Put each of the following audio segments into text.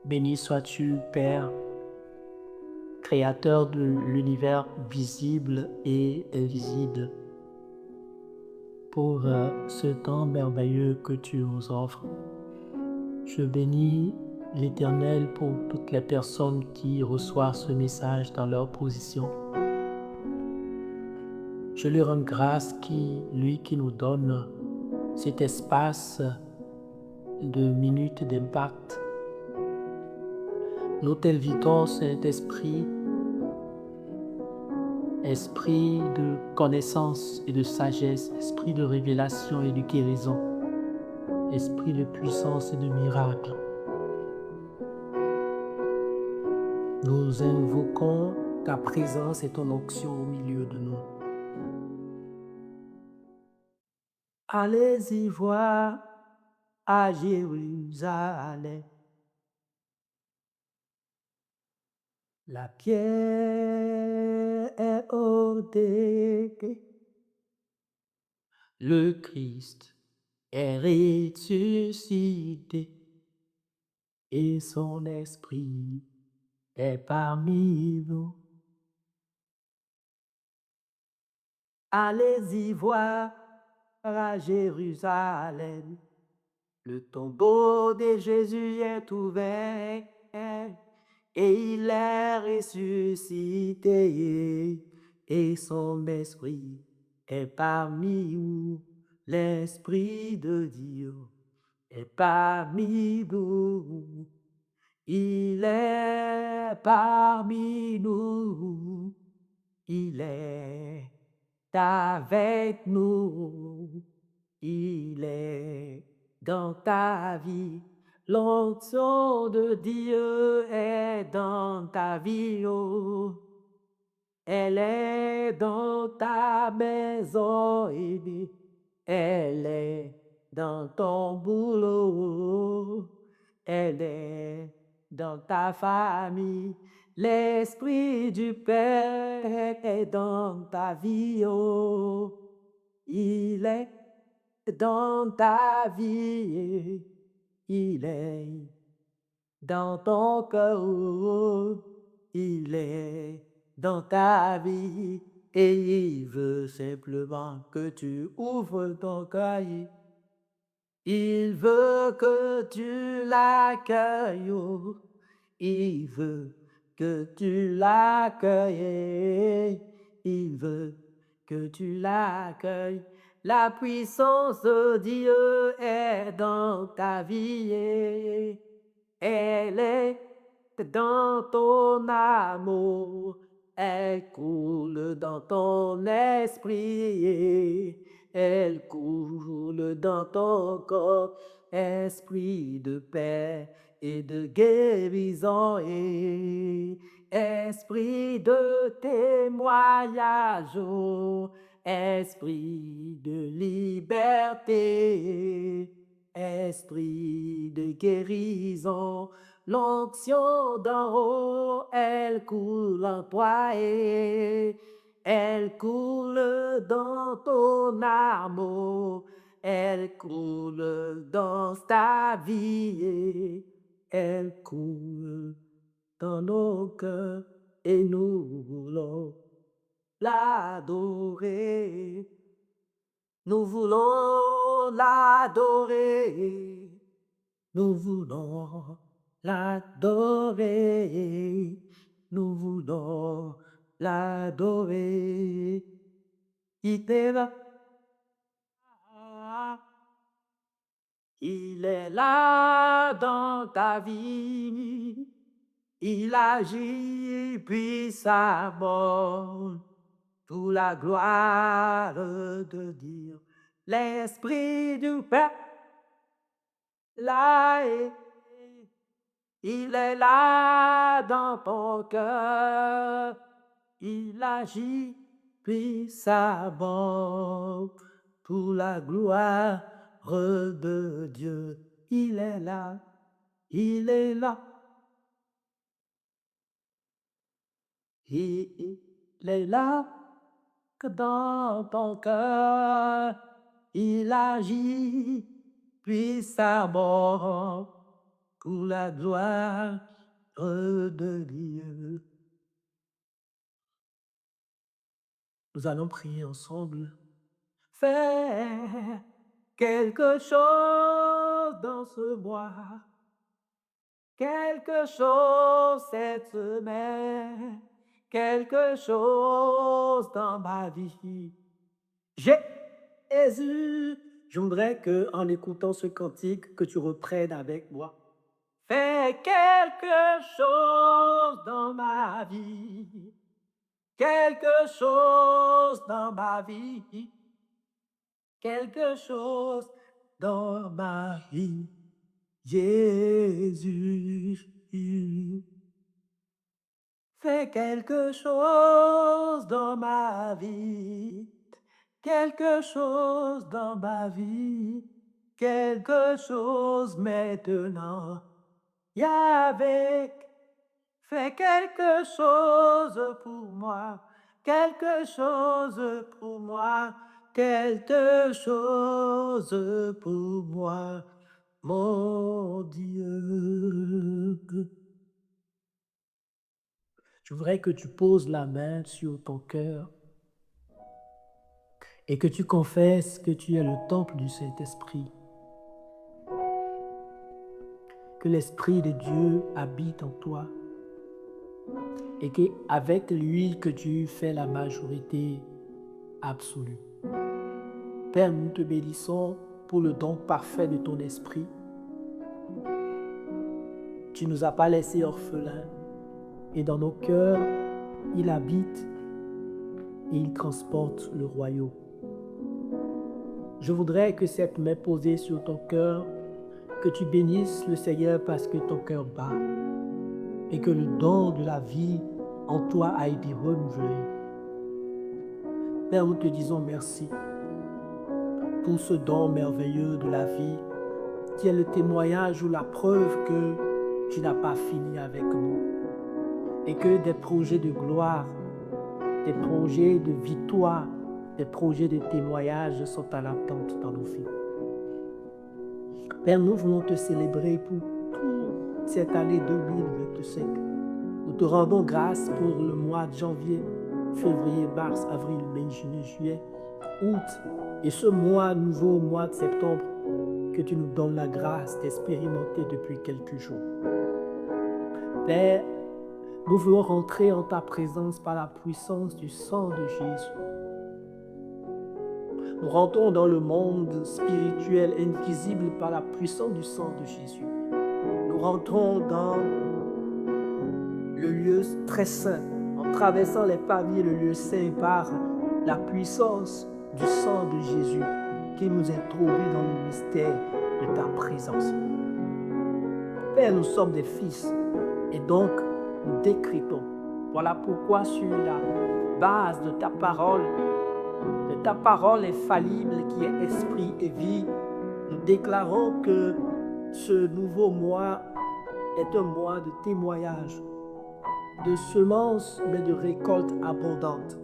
Béni sois-tu, Père, créateur de l'univers visible et invisible, pour ce temps merveilleux que tu nous offres. Je bénis l'Éternel pour toutes les personnes qui reçoivent ce message dans leur position. Je lui rends grâce lui qui nous donne cet espace de minutes d'impact. Nous t'invitons, Saint-Esprit, esprit de connaissance et de sagesse, esprit de révélation et de guérison, esprit de puissance et de miracle. Nous invoquons ta présence et ton onction au milieu de nous. Allez-y voir à Jérusalem la pierre est ôtée, le Christ est ressuscité et son esprit est parmi nous. Allez-y voir à Jérusalem, le tombeau de Jésus est ouvert et il est ressuscité et son esprit est parmi nous. L'esprit de Dieu est parmi nous. Il est parmi nous. Il est avec nous. Il est dans ta vie. L'onction de Dieu est dans ta vie. Oh. Elle est dans ta maison. Elle est dans ton boulot. Elle est dans ta famille. L'Esprit du Père est dans ta vie. Oh. Il est dans ta vie. Il est dans ton cœur. Oh. Il est dans ta vie. Et il veut simplement que tu ouvres ton cœur. Il veut que tu l'accueilles. Oh. Il veut que tu l'accueilles. Il veut que tu l'accueilles. La puissance de Dieu est dans ta vie. Elle est dans ton amour. Elle coule dans ton esprit. Elle coule dans ton corps. Esprit de paix et de guérison et esprit de témoignage, oh, esprit de liberté, esprit de guérison, l'onction d'en haut, elle coule en toi et elle coule dans ton amour. Elle coule dans ta vie, elle coule dans nos cœurs et nous voulons l'adorer. Nous voulons l'adorer. Nous voulons l'adorer. Nous voulons l'adorer. Il est là. Il est là dans ta vie, il agit puissamment, sous la gloire de Dieu. L'Esprit du Père, là est, il est là dans ton cœur, il agit puissamment, sous la gloire de Dieu. Il est là, il est là, il est là que dans ton cœur, il agit puissamment, pour la gloire de Dieu. Nous allons prier ensemble. Fais quelque chose dans ce mois, quelque chose cette semaine, quelque chose dans ma vie. Jésus, je voudrais que, en écoutant ce cantique, que tu reprennes avec moi. Fais quelque chose dans ma vie, quelque chose dans ma vie, quelque chose dans ma vie. Jésus, fais quelque chose dans ma vie, quelque chose dans ma vie, quelque chose maintenant. Yahvé, fais quelque chose pour moi, quelque chose pour moi, quelque chose pour moi, mon Dieu. Je voudrais que tu poses la main sur ton cœur et que tu confesses que tu es le temple du Saint-Esprit, que l'Esprit de Dieu habite en toi et qu'avec lui que tu fais la majorité absolue. Père, nous te bénissons pour le don parfait de ton Esprit. Tu ne nous as pas laissés orphelins et dans nos cœurs, il habite et il transporte le royaume. Je voudrais que cette main posée sur ton cœur, que tu bénisses le Seigneur parce que ton cœur bat et que le don de la vie en toi a été renouvelé. Père, nous te disons merci pour ce don merveilleux de la vie qui est le témoignage ou la preuve que tu n'as pas fini avec nous et que des projets de gloire, des projets de victoire, des projets de témoignage sont à l'attente dans nos vies. Père, nous voulons te célébrer pour toute cette année 2025. Nous te rendons grâce pour le mois de janvier, février, mars, avril, mai, juin, juillet, août et ce nouveau mois de septembre que tu nous donnes la grâce d'expérimenter depuis quelques jours. Père, nous voulons rentrer en ta présence par la puissance du sang de Jésus. Nous rentrons dans le monde spirituel invisible par la puissance du sang de Jésus. Nous rentrons dans le lieu très saint, en traversant les pavillons, le lieu saint par la puissance du sang de Jésus qui nous introduit dans le mystère de ta présence. Père, nous sommes des fils et donc nous décrétons. Voilà pourquoi sur la base de ta parole infallible qui est esprit et vie, nous déclarons que ce nouveau mois est un mois de témoignage, de semences mais de récolte abondante.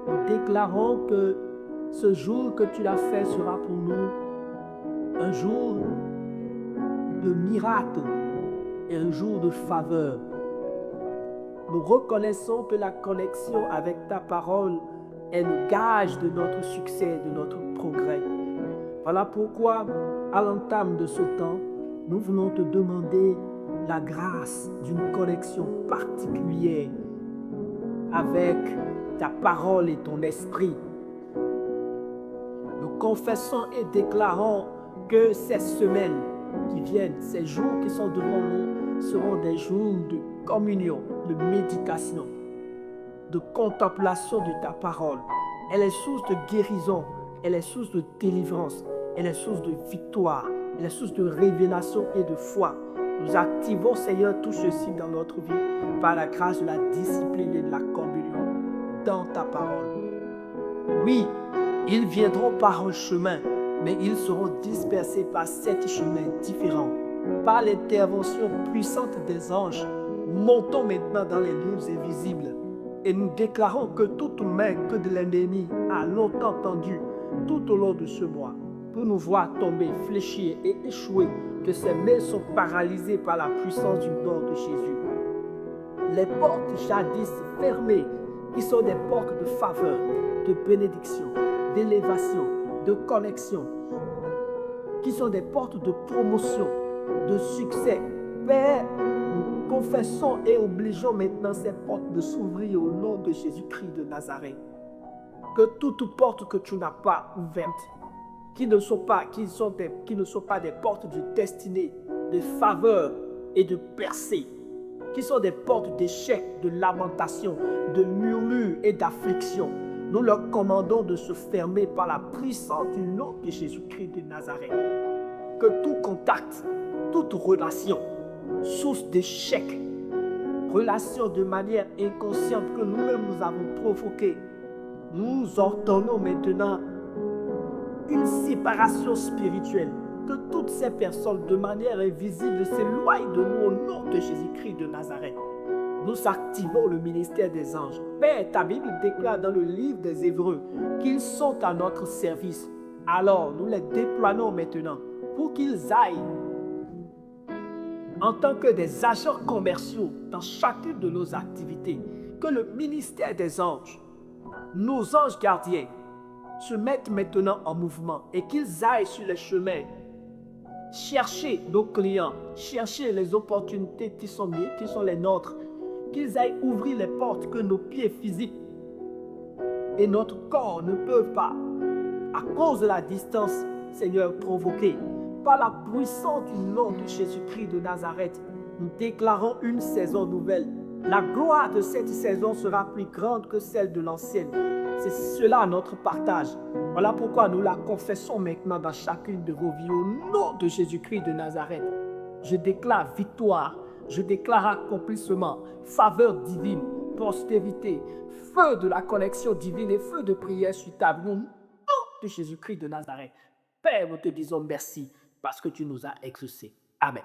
Nous déclarons que ce jour que tu l'as fait sera pour nous un jour de miracle et un jour de faveur. Nous reconnaissons que la connexion avec ta parole est le gage de notre succès, de notre progrès. Voilà pourquoi, à l'entame de ce temps, nous voulons te demander la grâce d'une connexion particulière avec ta parole et ton esprit. Nous confessons et déclarons que ces semaines qui viennent, ces jours qui sont devant nous, seront des jours de communion, de méditation, de contemplation de ta parole. Elle est source de guérison, elle est source de délivrance, elle est source de victoire, elle est source de révélation et de foi. Nous activons, Seigneur, tout ceci dans notre vie par la grâce de la discipline et de la communion dans ta parole. Oui, ils viendront par un chemin, mais ils seront dispersés par 7 chemins différents. Par l'intervention puissante des anges, montons maintenant dans les lieux invisibles et nous déclarons que toute main que de l'ennemi a longtemps tendue tout au long de ce mois pour nous voir tomber, fléchir et échouer, que ces mains sont paralysées par la puissance du nom de Jésus. Les portes jadis fermées, qui sont des portes de faveur, de bénédiction, d'élévation, de connexion, qui sont des portes de promotion, de succès. Père, nous confessons et obligeons maintenant ces portes de s'ouvrir au nom de Jésus-Christ de Nazareth. Que toute porte que tu n'as pas ouverte, qui ne sont pas des portes de destinée, de faveur et de percée, qui sont des portes d'échec, de lamentation, de murmure et d'affliction, nous leur commandons de se fermer par la puissance du nom de Jésus-Christ de Nazareth. Que tout contact, toute relation, source d'échec, relation de manière inconsciente que nous-mêmes nous avons provoquée, nous ordonnons maintenant une séparation spirituelle. Que toutes ces personnes de manière invisible s'éloignent de nous au nom de Jésus-Christ de Nazareth. Nous activons le ministère des anges. Père, ta Bible déclare dans le livre des Hébreux qu'ils sont à notre service. Alors, nous les déployons maintenant pour qu'ils aillent en tant que des agents commerciaux dans chacune de nos activités. Que le ministère des anges, nos anges gardiens, se mettent maintenant en mouvement et qu'ils aillent sur les chemins chercher nos clients, chercher les opportunités qui sont les nôtres, qu'ils aillent ouvrir les portes que nos pieds physiques et notre corps ne peuvent pas, à cause de la distance, Seigneur, provoquée. Par la puissance du nom de Jésus-Christ de Nazareth, nous déclarons une saison nouvelle. La gloire de cette saison sera plus grande que celle de l'ancienne. C'est cela notre partage. Voilà pourquoi nous la confessons maintenant dans chacune de vos vies au nom de Jésus-Christ de Nazareth. Je déclare victoire, je déclare accomplissement, faveur divine, prospérité, feu de la connexion divine et feu de prière suitable au nom de Jésus-Christ de Nazareth. Père, nous te disons merci parce que tu nous as exaucés. Amen.